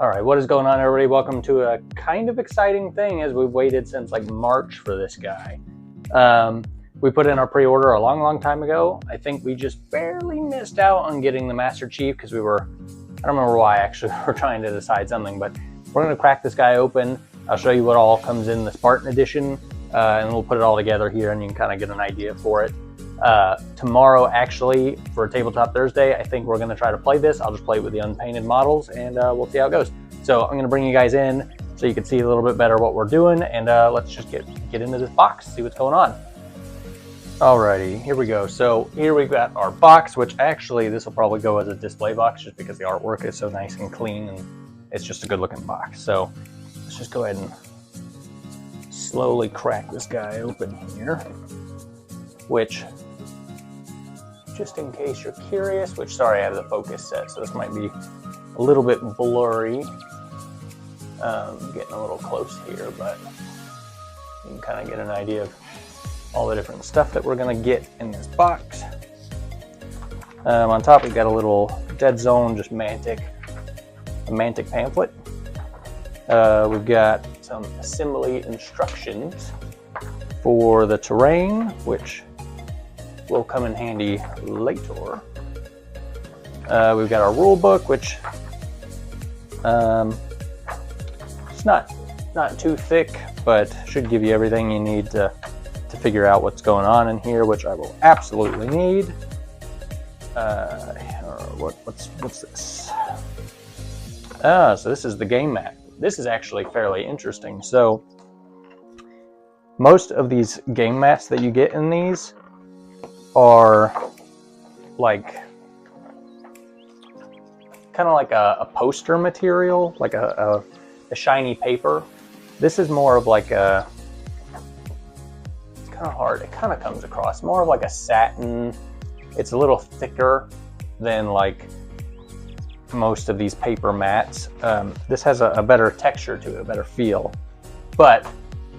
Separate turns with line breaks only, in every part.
All right, what is going on, everybody? Welcome to a kind of exciting thing, as we've waited since like March for this guy. We put in our pre-order a long time ago. I think we just barely missed out on getting the Master Chief because I don't remember why actually, we're trying to decide something, but we're gonna crack this guy open. I'll show you what all comes in the Spartan Edition, and we'll put it all together here and you can kind of get an idea for it. Tomorrow, actually, for Tabletop Thursday, I think we're going to try to play this. I'll just play it with the unpainted models, and we'll see how it goes. So I'm going to bring you guys in so you can see a little bit better what we're doing, and let's just get into this box, see what's going on. Alrighty, here we go. So here we've got our box, which actually this will probably go as a display box just because the artwork is so nice and clean, and it's just a good looking box. So let's just go ahead and slowly crack this guy open here, which, just in case you're curious, which, sorry, I have the focus set, so this might be a little bit blurry. Getting a little close here, but you can kind of get an idea of all the different stuff that we're going to get in this box. On top, we've got a little Dead Zone, just Mantic pamphlet. We've got some assembly instructions for the terrain, which will come in handy later. We've got our rule book, which it's not too thick, but should give you everything you need to figure out what's going on in here, which I will absolutely need. What's this? So this is the game map. This is actually fairly interesting. So most of these game mats that you get in these are like kind of like a poster material, like a shiny paper. This is more of like a, it's kind of hard, it kind of comes across more of like a satin. It's a little thicker than like most of these paper mats. This has a better texture to it, a better feel, but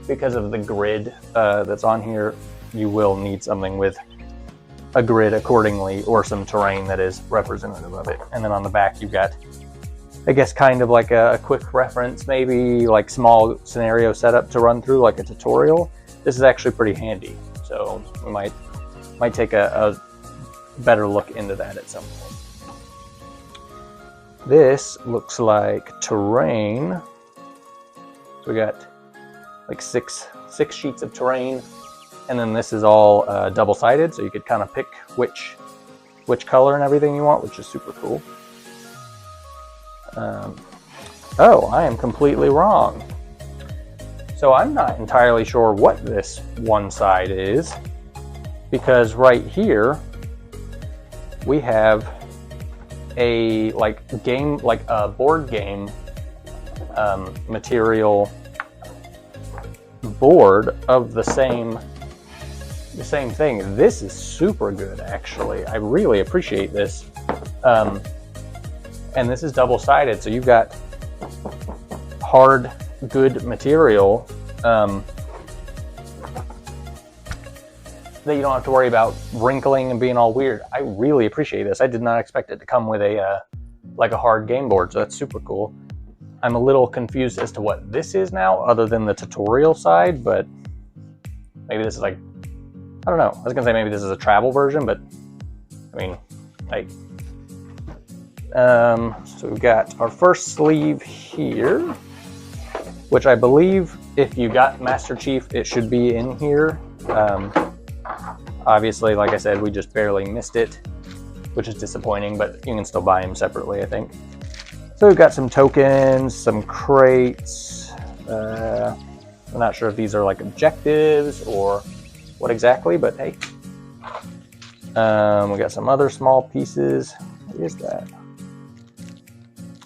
because of the grid that's on here, you will need something with a grid accordingly, or some terrain that is representative of it. And then on the back you've got, I guess, kind of like a quick reference, maybe like small scenario setup to run through, like a tutorial. This is actually pretty handy, so we might take a better look into that at some point. This looks like terrain. So we got like six sheets of terrain. And then this is all double-sided, so you could kind of pick which color and everything you want, which is super cool. Oh, I am completely wrong. So I'm not entirely sure what this one side is, because right here we have a board game material board of the same thing. This is super good, actually. I really appreciate this. And this is double-sided, so you've got hard, good material that you don't have to worry about wrinkling and being all weird. I really appreciate this. I did not expect it to come with a hard game board, so that's super cool. I'm a little confused as to what this is now, other than the tutorial side, but maybe this is like, I don't know. I was gonna say maybe this is a travel version, but I mean, like, so we've got our first sleeve here, which I believe if you got Master Chief, it should be in here. Obviously, like I said, we just barely missed it, which is disappointing, but you can still buy them separately, I think. So we've got some tokens, some crates. I'm not sure if these are like objectives or what exactly, but hey. We got some other small pieces. What is that?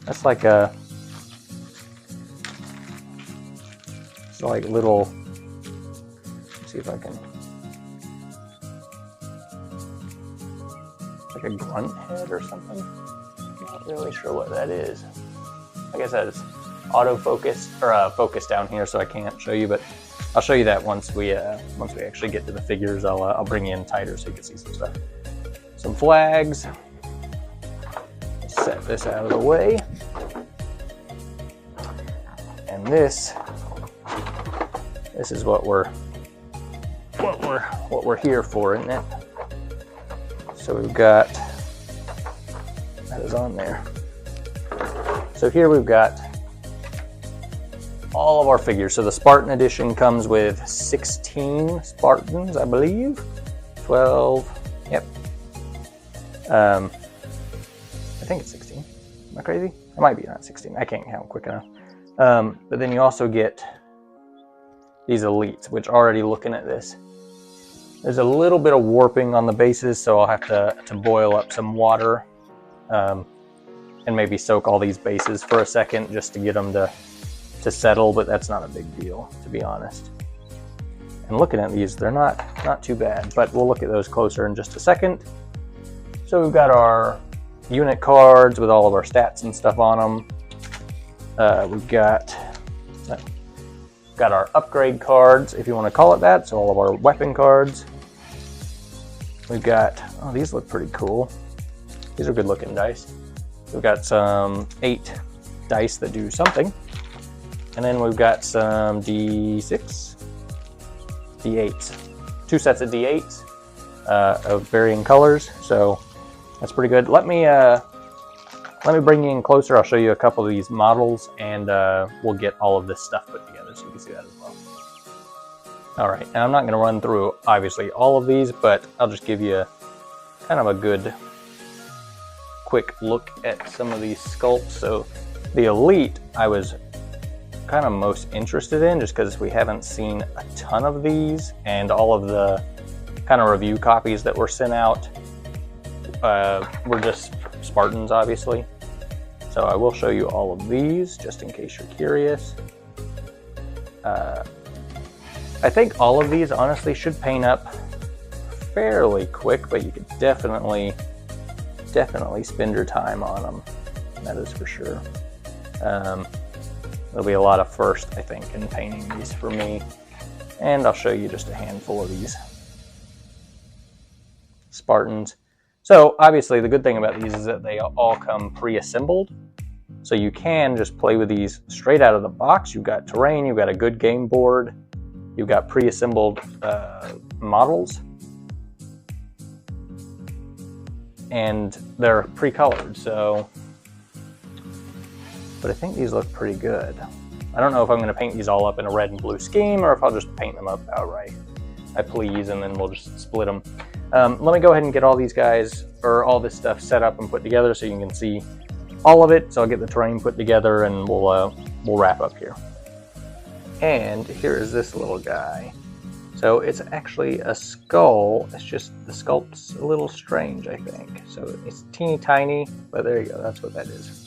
That's like it's like little, let's see if I can, like a grunt head or something. Not really sure what that is. Like I said, it's autofocus, or focus down here, so I can't show you, but I'll show you that once we actually get to the figures. I'll bring you in tighter so you can see some stuff. Some flags. Set this out of the way. And this is what we're here for, isn't it? So we've got, that is on there. So here we've got all of our figures. So the Spartan Edition comes with 16 Spartans, I believe. 12, yep. I think it's 16. Am I crazy? It might be not 16. I can't count quick enough. But then you also get these elites, which already looking at this, there's a little bit of warping on the bases, so I'll have to boil up some water and maybe soak all these bases for a second just to get them to settle, but that's not a big deal, to be honest. And looking at these, they're not too bad, but we'll look at those closer in just a second. So we've got our unit cards with all of our stats and stuff on them. We've got our upgrade cards, if you want to call it that, so all of our weapon cards. We've got, oh, these look pretty cool. These are good looking dice. We've got some 8 dice that do something. And then we've got some D6, D8s. 2 sets of D8s of varying colors, so that's pretty good. Let me bring you in closer. I'll show you a couple of these models, and we'll get all of this stuff put together so you can see that as well. All right, now I'm not going to run through, obviously, all of these, but I'll just give you kind of a good quick look at some of these sculpts. So the Elite, I was kind of most interested in just because we haven't seen a ton of these, and all of the kind of review copies that were sent out were just Spartans, obviously. So I will show you all of these just in case you're curious. I think all of these honestly should paint up fairly quick, but you could definitely spend your time on them. That is for sure. There'll be a lot of first, I think, in painting these for me. And I'll show you just a handful of these Spartans. So obviously the good thing about these is that they all come pre-assembled. So you can just play with these straight out of the box. You've got terrain, you've got a good game board, you've got pre-assembled models. And they're pre-colored, so, but I think these look pretty good. I don't know if I'm going to paint these all up in a red and blue scheme or if I'll just paint them up outright. I please, and then we'll just split them. Let me go ahead and get all these guys, or all this stuff set up and put together so you can see all of it. So I'll get the terrain put together and we'll wrap up here. And here is this little guy. So it's actually a skull. It's just the sculpt's a little strange, I think. So it's teeny tiny, but there you go. That's what that is.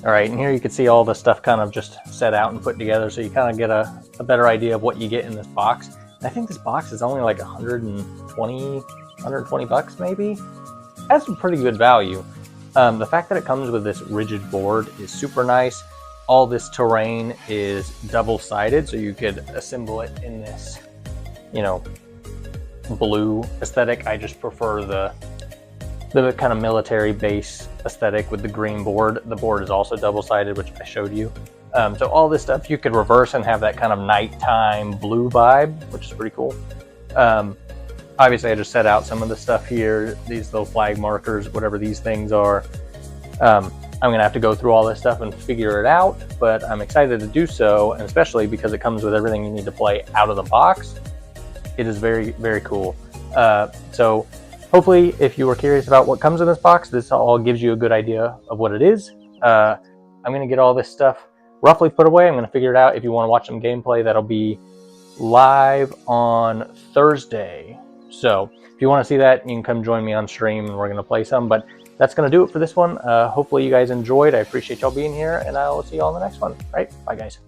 All right, and here you can see all the stuff kind of just set out and put together, so you kind of get a better idea of what you get in this box. I think this box is only like 120 bucks maybe. That's some pretty good value. The fact that it comes with this rigid board is super nice. All this terrain is double-sided, so you could assemble it in this, you know, blue aesthetic. I just prefer the kind of military base aesthetic with the green board. The board is also double-sided, which I showed you. So all this stuff you could reverse and have that kind of nighttime blue vibe, which is pretty cool. Obviously, I just set out some of the stuff here, these little flag markers, whatever these things are. I'm going to have to go through all this stuff and figure it out, but I'm excited to do so, and especially because it comes with everything you need to play out of the box. It is very, very cool. So hopefully, if you were curious about what comes in this box, this all gives you a good idea of what it is. I'm going to get all this stuff roughly put away. I'm going to figure it out. If you want to watch some gameplay, that'll be live on Thursday. So if you want to see that, you can come join me on stream and we're going to play some. But that's going to do it for this one. Hopefully you guys enjoyed. I appreciate y'all being here, and I will see y'all in the next one. All right, bye guys.